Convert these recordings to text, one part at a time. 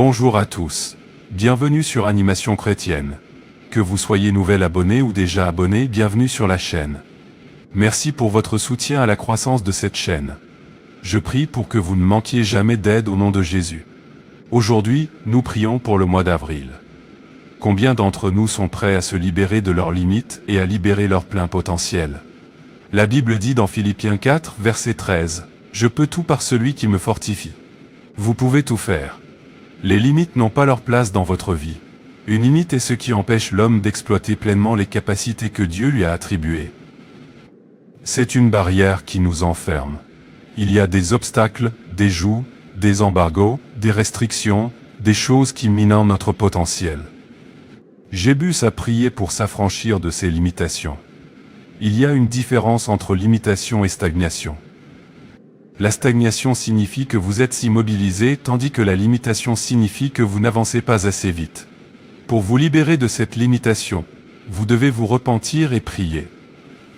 Bonjour à tous. Bienvenue sur Animation Chrétienne. Que vous soyez nouvel abonné ou déjà abonné, bienvenue sur la chaîne. Merci pour votre soutien à la croissance de cette chaîne. Je prie pour que vous ne manquiez jamais d'aide au nom de Jésus. Aujourd'hui, nous prions pour le mois d'avril. Combien d'entre nous sont prêts à se libérer de leurs limites et à libérer leur plein potentiel? La Bible dit dans Philippiens 4, verset 13, « Je peux tout par celui qui me fortifie ». Vous pouvez tout faire. Les limites n'ont pas leur place dans votre vie. Une limite est ce qui empêche l'homme d'exploiter pleinement les capacités que Dieu lui a attribuées. C'est une barrière qui nous enferme. Il y a des obstacles, des jougs, des embargos, des restrictions, des choses qui minent notre potentiel. Jébus a prié pour s'affranchir de ces limitations. Il y a une différence entre limitation et stagnation. La stagnation signifie que vous êtes immobilisé, tandis que la limitation signifie que vous n'avancez pas assez vite. Pour vous libérer de cette limitation, vous devez vous repentir et prier.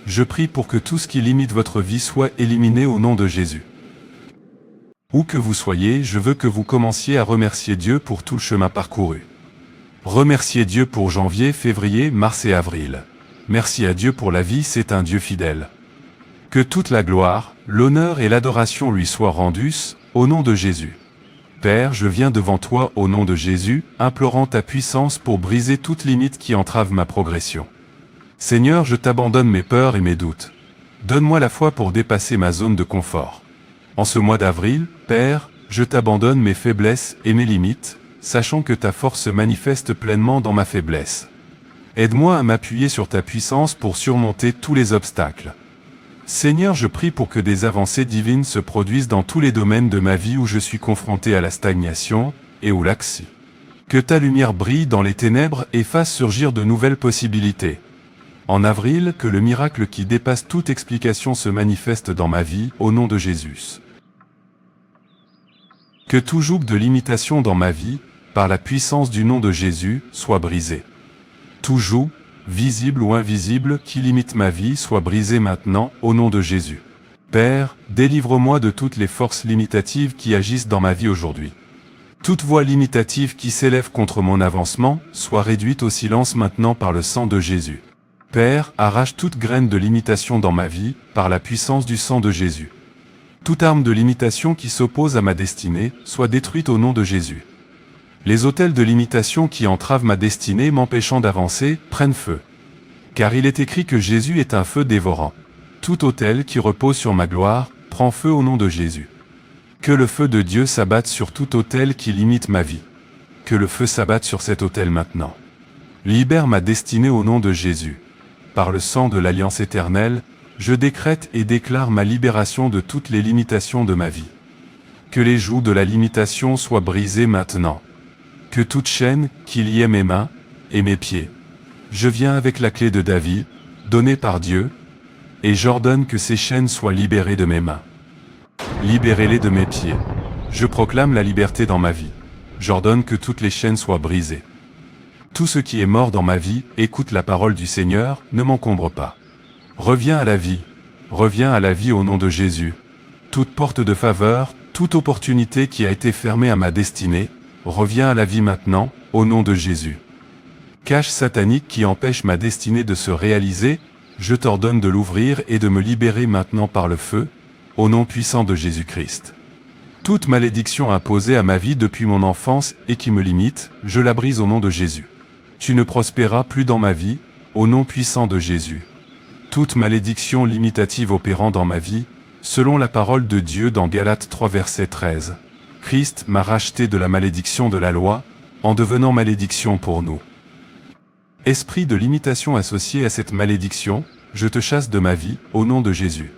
Je prie pour que tout ce qui limite votre vie soit éliminé au nom de Jésus. Où que vous soyez, je veux que vous commenciez à remercier Dieu pour tout le chemin parcouru. Remerciez Dieu pour janvier, février, mars et avril. Merci à Dieu pour la vie, c'est un Dieu fidèle. Que toute la gloire, l'honneur et l'adoration lui soient rendus, au nom de Jésus. Père, je viens devant toi au nom de Jésus, implorant ta puissance pour briser toute limite qui entrave ma progression. Seigneur, je t'abandonne mes peurs et mes doutes. Donne-moi la foi pour dépasser ma zone de confort. En ce mois d'avril, Père, je t'abandonne mes faiblesses et mes limites, sachant que ta force se manifeste pleinement dans ma faiblesse. Aide-moi à m'appuyer sur ta puissance pour surmonter tous les obstacles. Seigneur, je prie pour que des avancées divines se produisent dans tous les domaines de ma vie où je suis confronté à la stagnation et au laxisme. Que ta lumière brille dans les ténèbres et fasse surgir de nouvelles possibilités. En avril, que le miracle qui dépasse toute explication se manifeste dans ma vie, au nom de Jésus. Que tout joug de limitation dans ma vie, par la puissance du nom de Jésus, soit brisé. Tout joug, visible ou invisible, qui limite ma vie, soit brisé maintenant, au nom de Jésus. Père, délivre-moi de toutes les forces limitatives qui agissent dans ma vie aujourd'hui. Toute voix limitative qui s'élève contre mon avancement, soit réduite au silence maintenant par le sang de Jésus. Père, arrache toute graine de limitation dans ma vie, par la puissance du sang de Jésus. Toute arme de limitation qui s'oppose à ma destinée, soit détruite au nom de Jésus. Les autels de limitation qui entravent ma destinée m'empêchant d'avancer, prennent feu. Car il est écrit que Jésus est un feu dévorant. Tout autel qui repose sur ma gloire, prend feu au nom de Jésus. Que le feu de Dieu s'abatte sur tout autel qui limite ma vie. Que le feu s'abatte sur cet autel maintenant. Libère ma destinée au nom de Jésus. Par le sang de l'Alliance éternelle, je décrète et déclare ma libération de toutes les limitations de ma vie. Que les jougs de la limitation soient brisés maintenant. Que toute chaîne qui liait mes mains et mes pieds. Je viens avec la clé de David, donnée par Dieu, et j'ordonne que ces chaînes soient libérées de mes mains. Libérez-les de mes pieds. Je proclame la liberté dans ma vie. J'ordonne que toutes les chaînes soient brisées. Tout ce qui est mort dans ma vie, écoute la parole du Seigneur, ne m'encombre pas. Reviens à la vie. Reviens à la vie au nom de Jésus. Toute porte de faveur, toute opportunité qui a été fermée à ma destinée, reviens à la vie maintenant, au nom de Jésus. Cache satanique qui empêche ma destinée de se réaliser, je t'ordonne de l'ouvrir et de me libérer maintenant par le feu, au nom puissant de Jésus-Christ. Toute malédiction imposée à ma vie depuis mon enfance et qui me limite, je la brise au nom de Jésus. Tu ne prospéreras plus dans ma vie, au nom puissant de Jésus. Toute malédiction limitative opérant dans ma vie, selon la parole de Dieu dans Galates 3 verset 13. Christ m'a racheté de la malédiction de la loi, en devenant malédiction pour nous. Esprit de limitation associé à cette malédiction, je te chasse de ma vie, au nom de Jésus.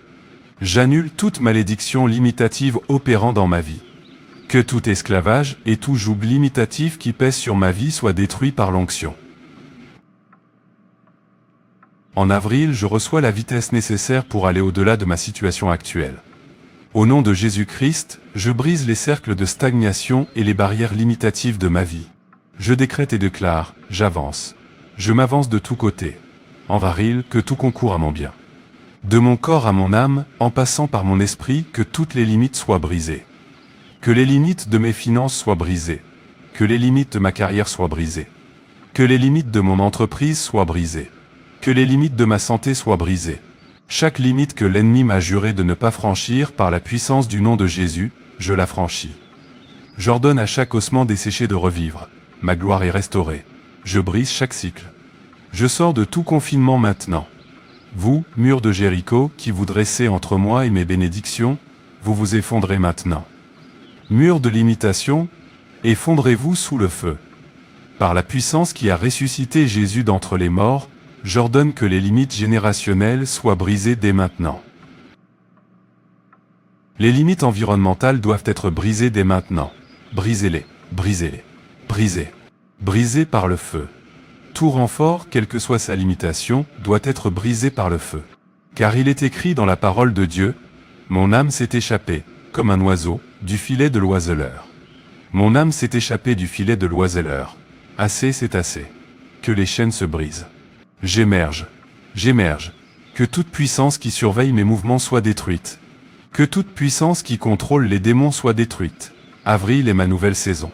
J'annule toute malédiction limitative opérant dans ma vie. Que tout esclavage et tout joug limitatif qui pèse sur ma vie soit détruit par l'onction. En avril, je reçois la vitesse nécessaire pour aller au-delà de ma situation actuelle. Au nom de Jésus-Christ, je brise les cercles de stagnation et les barrières limitatives de ma vie. Je décrète et déclare, j'avance. Je m'avance de tous côtés. En avril, que tout concourt à mon bien. De mon corps à mon âme, en passant par mon esprit, que toutes les limites soient brisées. Que les limites de mes finances soient brisées. Que les limites de ma carrière soient brisées. Que les limites de mon entreprise soient brisées. Que les limites de ma santé soient brisées. Chaque limite que l'ennemi m'a juré de ne pas franchir par la puissance du nom de Jésus, je la franchis. J'ordonne à chaque ossement desséché de revivre. Ma gloire est restaurée. Je brise chaque cycle. Je sors de tout confinement maintenant. Vous, murs de Jéricho, qui vous dressez entre moi et mes bénédictions, vous vous effondrez maintenant. Murs de limitation, effondrez-vous sous le feu. Par la puissance qui a ressuscité Jésus d'entre les morts, j'ordonne que les limites générationnelles soient brisées dès maintenant. Les limites environnementales doivent être brisées dès maintenant. Brisez-les, brisez-les, brisez. Brisez par le feu. Tout renfort, quelle que soit sa limitation, doit être brisé par le feu. Car il est écrit dans la parole de Dieu, « Mon âme s'est échappée, comme un oiseau, du filet de l'oiseleur. Mon âme s'est échappée du filet de l'oiseleur. Assez, c'est assez. Que les chaînes se brisent. J'émerge. J'émerge. Que toute puissance qui surveille mes mouvements soit détruite. Que toute puissance qui contrôle les démons soit détruite. Avril est ma nouvelle saison.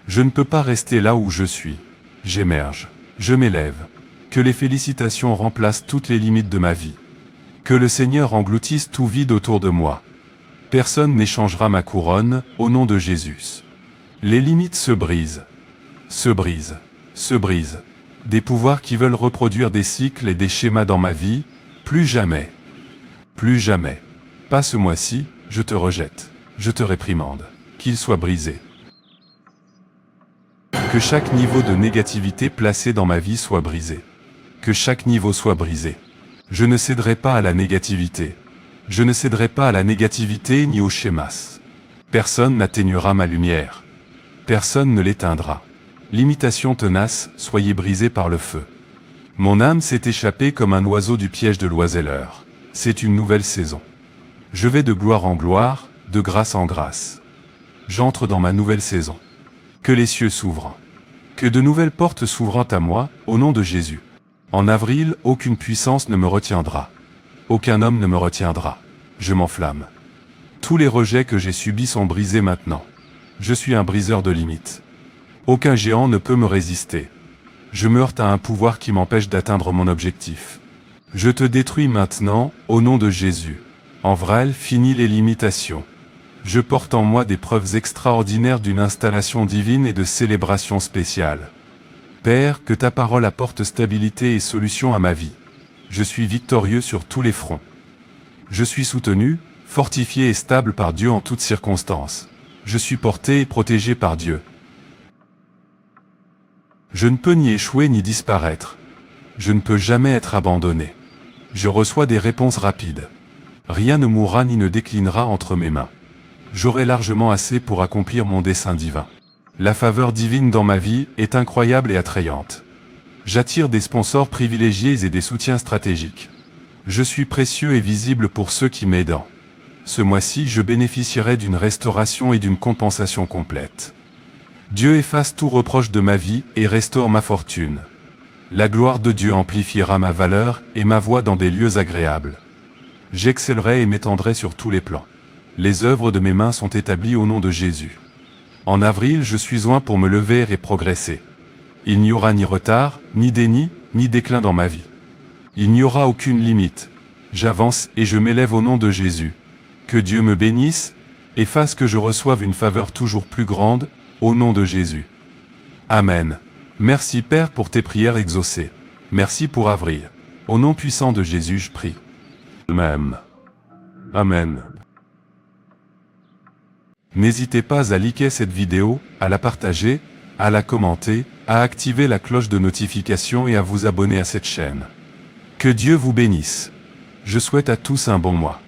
Je ne peux pas rester là où je suis. J'émerge. Je m'élève. Que les félicitations remplacent toutes les limites de ma vie. Que le Seigneur engloutisse tout vide autour de moi. Personne n'échangera ma couronne, au nom de Jésus. Les limites se brisent. Se brisent. Se brisent. Des pouvoirs qui veulent reproduire des cycles et des schémas dans ma vie, plus jamais. Plus jamais. Pas ce mois-ci, je te rejette. Je te réprimande. Qu'il soit brisé. Que chaque niveau de négativité placé dans ma vie soit brisé. Que chaque niveau soit brisé. Je ne céderai pas à la négativité. Je ne céderai pas à la négativité ni aux schémas. Personne n'atténuera ma lumière. Personne ne l'éteindra. Limitation tenace, soyez brisés par le feu. Mon âme s'est échappée comme un oiseau du piège de l'oiseleur. C'est une nouvelle saison. Je vais de gloire en gloire, de grâce en grâce. J'entre dans ma nouvelle saison. Que les cieux s'ouvrent. Que de nouvelles portes s'ouvrent à moi, au nom de Jésus. En avril, aucune puissance ne me retiendra. Aucun homme ne me retiendra. Je m'enflamme. Tous les rejets que j'ai subis sont brisés maintenant. Je suis un briseur de limites. Aucun géant ne peut me résister. Je me heurte à un pouvoir qui m'empêche d'atteindre mon objectif. Je te détruis maintenant, au nom de Jésus. En vrai, finis les limitations. Je porte en moi des preuves extraordinaires d'une installation divine et de célébration spéciale. Père, que ta parole apporte stabilité et solution à ma vie. Je suis victorieux sur tous les fronts. Je suis soutenu, fortifié et stable par Dieu en toutes circonstances. Je suis porté et protégé par Dieu. Je ne peux ni échouer ni disparaître. Je ne peux jamais être abandonné. Je reçois des réponses rapides. Rien ne mourra ni ne déclinera entre mes mains. J'aurai largement assez pour accomplir mon dessein divin. La faveur divine dans ma vie est incroyable et attrayante. J'attire des sponsors privilégiés et des soutiens stratégiques. Je suis précieux et visible pour ceux qui m'aident. Ce mois-ci, je bénéficierai d'une restauration et d'une compensation complète. Dieu efface tout reproche de ma vie et restaure ma fortune. La gloire de Dieu amplifiera ma valeur et ma voix dans des lieux agréables. J'excellerai et m'étendrai sur tous les plans. Les œuvres de mes mains sont établies au nom de Jésus. En avril, je suis oint pour me lever et progresser. Il n'y aura ni retard, ni déni, ni déclin dans ma vie. Il n'y aura aucune limite. J'avance et je m'élève au nom de Jésus. Que Dieu me bénisse et fasse que je reçoive une faveur toujours plus grande, au nom de Jésus. Amen. Merci Père pour tes prières exaucées. Merci pour avril. Au nom puissant de Jésus, je prie. Amen. Amen. N'hésitez pas à liker cette vidéo, à la partager, à la commenter, à activer la cloche de notification et à vous abonner à cette chaîne. Que Dieu vous bénisse. Je souhaite à tous un bon mois.